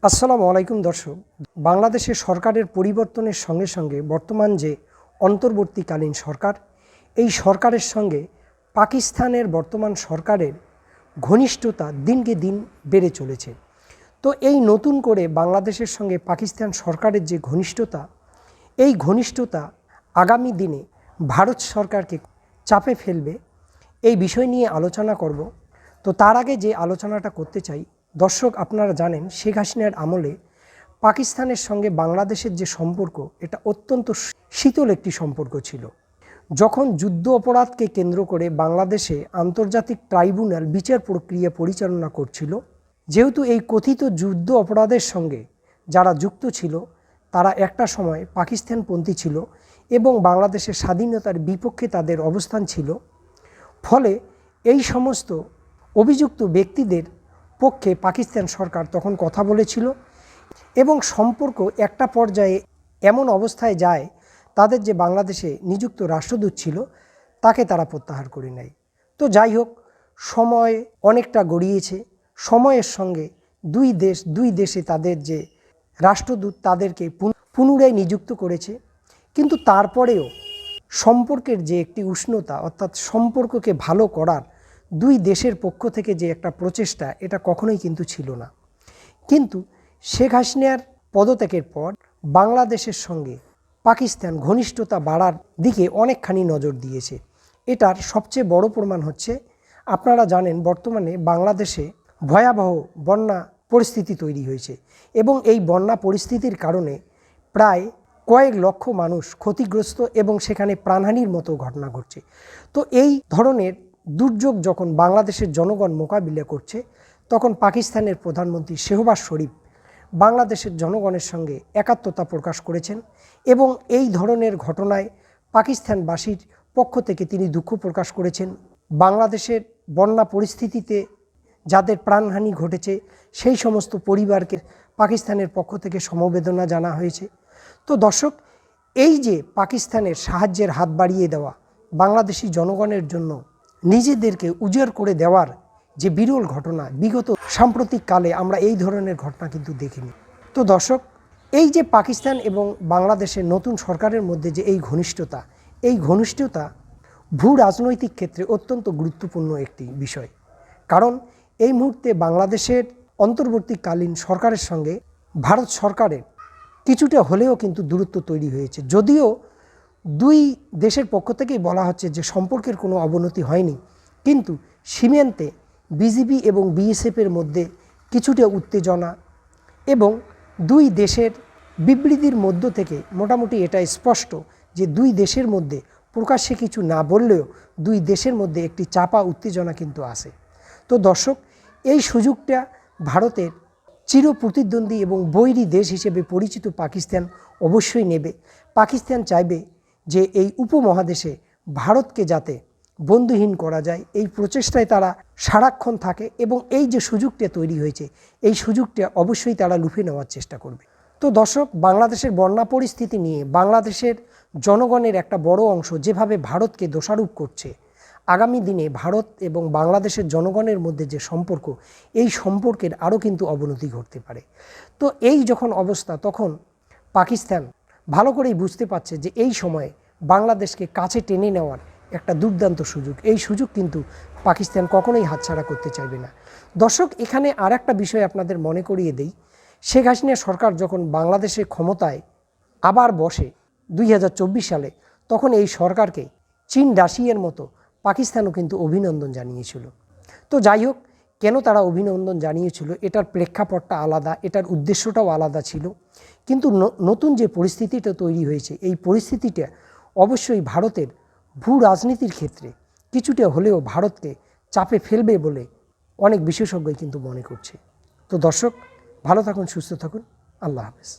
আসসালামু আলাইকুম দর্শক। বাংলাদেশের সরকারের পরিবর্তনের সঙ্গে সঙ্গে বর্তমান যে অন্তর্বর্তীকালীন সরকার, এই সরকারের সঙ্গে পাকিস্তানের বর্তমান সরকারের ঘনিষ্ঠতা দিনকে দিন বেড়ে চলেছে। তো এই নতুন করে বাংলাদেশের সঙ্গে পাকিস্তান সরকারের যে ঘনিষ্ঠতা, এই ঘনিষ্ঠতা আগামী দিনে ভারত সরকারকে চাপে ফেলবে, এই বিষয় নিয়ে আলোচনা করব। তো তার আগে যে আলোচনাটা করতে চাই, দর্শক আপনারা জানেন শেখ হাসিনার আমলে পাকিস্তানের সঙ্গে বাংলাদেশের যে সম্পর্ক, এটা অত্যন্ত শীতল একটি সম্পর্ক ছিল। যখন যুদ্ধ অপরাধকে কেন্দ্র করে বাংলাদেশে আন্তর্জাতিক ট্রাইব্যুনাল বিচার প্রক্রিয়া পরিচালনা করছিল, যেহেতু এই কথিত যুদ্ধ অপরাধের সঙ্গে যারা যুক্ত ছিল তারা একটা সময় পাকিস্তানপন্থী ছিল এবং বাংলাদেশের স্বাধীনতার বিপক্ষে তাদের অবস্থান ছিল, ফলে এই সমস্ত অভিযুক্ত ব্যক্তিদের পক্ষে পাকিস্তান সরকার তখন কথা বলেছিল এবং সম্পর্ক একটা পর্যায়ে এমন অবস্থায় যায় তাদের যে বাংলাদেশে নিযুক্ত রাষ্ট্রদূত ছিল তাকে তারা প্রত্যাহার করে নেয়। তো যাই হোক, সময় অনেকটা গড়িয়েছে, সময়ের সঙ্গে দুই দেশে তাদের যে রাষ্ট্রদূত তাদেরকে পুনরায় নিযুক্ত করেছে, কিন্তু তারপরেও সম্পর্কের যে একটি উষ্ণতা, অর্থাৎ সম্পর্ককে ভালো করার দুই দেশের পক্ষ থেকে যে একটা প্রচেষ্টা, এটা কখনোই কিন্তু ছিল না। কিন্তু শেখ হাসিনার পদত্যাগের পর বাংলাদেশের সঙ্গে পাকিস্তান ঘনিষ্ঠতা বাড়ার দিকে অনেকখানি নজর দিয়েছে। এটার সবচেয়ে বড় প্রমাণ হচ্ছে, আপনারা জানেন বর্তমানে বাংলাদেশে ভয়াবহ বন্যা পরিস্থিতি তৈরি হয়েছে এবং এই বন্যা পরিস্থিতির কারণে প্রায় কয়েক লক্ষ মানুষ ক্ষতিগ্রস্ত এবং সেখানে প্রাণহানির মতো ঘটনা ঘটছে। তো এই ধরনের দুর্যোগ যখন বাংলাদেশের জনগণ মোকাবিলা করছে, তখন পাকিস্তানের প্রধানমন্ত্রী শেহবাজ শরীফ বাংলাদেশের জনগণের সঙ্গে একাত্মতা প্রকাশ করেছেন এবং এই ধরনের ঘটনায় পাকিস্তানবাসীর পক্ষ থেকে তিনি দুঃখ প্রকাশ করেছেন। বাংলাদেশের বন্যা পরিস্থিতিতে যাদের প্রাণহানি ঘটেছে সেই সমস্ত পরিবারকে পাকিস্তানের পক্ষ থেকে সমবেদনা জানা হয়েছে। তো দর্শক, এই যে পাকিস্তানের সাহায্যের হাত বাড়িয়ে দেওয়া, বাংলাদেশি জনগণের জন্য নিজেদেরকে উজাড় করে দেওয়ার যে বিরল ঘটনা, বিগত সাম্প্রতিক কালে আমরা এই ধরনের ঘটনা কিন্তু দেখিনি। তো দর্শক, এই যে পাকিস্তান এবং বাংলাদেশের নতুন সরকারের মধ্যে যে এই ঘনিষ্ঠতা ভূ রাজনৈতিক ক্ষেত্রে অত্যন্ত গুরুত্বপূর্ণ একটি বিষয়। কারণ এই মুহূর্তে বাংলাদেশের অন্তর্বর্তীকালীন সরকারের সঙ্গে ভারত সরকারের কিছুটা হলেও কিন্তু দূরত্ব তৈরি হয়েছে। যদিও দুই দেশের পক্ষ থেকেই বলা হচ্ছে যে সম্পর্কের কোনো অবনতি হয়নি, কিন্তু সীমান্তে বিজিবি এবং বিএসএফের মধ্যে কিছুটা উত্তেজনা এবং দুই দেশের বিবৃতির মধ্য থেকে মোটামুটি এটা স্পষ্ট যে দুই দেশের মধ্যে প্রকাশ্যে কিছু না বললেও দুই দেশের মধ্যে একটি চাপা উত্তেজনা কিন্তু আছে। তো দর্শক, এই সুযোগটা ভারতের চির প্রতিদ্বন্দ্বী এবং বৈরী দেশ হিসেবে পরিচিত পাকিস্তান অবশ্যই নেবে। পাকিস্তান চাইবে যে এই উপমহাদেশে ভারতকে যাতে বন্ধুহীন করা যায়, এই প্রচেষ্টায় তারা সারাক্ষণ থাকে এবং এই যে সুযোগটা তৈরি হয়েছে, এই সুযোগটা অবশ্যই তারা লুফে নেওয়ার চেষ্টা করবে। তো দর্শক, বাংলাদেশের বন্যা পরিস্থিতি নিয়ে বাংলাদেশের জনগণের একটা বড় অংশ যেভাবে ভারতকে দোষারোপ করছে, আগামী দিনে ভারত এবং বাংলাদেশের জনগণের মধ্যে যে সম্পর্ক, এই সম্পর্কের আরও কিন্তু অবনতি ঘটতে পারে। তো এই যখন অবস্থা, তখন পাকিস্তান ভালো করেই বুঝতে পারছে যে এই সময়ে বাংলাদেশকে কাছে টেনে নেওয়ার একটা দুর্দান্ত সুযোগ, এই সুযোগ কিন্তু পাকিস্তান কখনোই হাতছাড়া করতে চাইবে না। দর্শক, এখানে আর একটা বিষয় আপনাদের মনে করিয়ে দেই, শেখ হাসিনা সরকার যখন বাংলাদেশের ক্ষমতায় আবার বসে 2024 সালে, তখন এই সরকারকে চীন রাশিয়ার মতো পাকিস্তানও কিন্তু অভিনন্দন জানিয়েছিল। তো যাই হোক, কেন তারা অভিনন্দন জানিয়েছিল এটার প্রেক্ষাপটটা আলাদা, এটার উদ্দেশ্যটাও আলাদা ছিল। কিন্তু নতুন যে পরিস্থিতিটা তৈরি হয়েছে, এই পরিস্থিতিটা অবশ্যই ভারতের ভূ রাজনীতির ক্ষেত্রে কিছুটা হলেও ভারতকে চাপে ফেলবে বলে অনেক বিশেষজ্ঞই কিন্তু মনে করছে। তো দর্শক, ভালো থাকুন, সুস্থ থাকুন, আল্লাহ হাফেজ।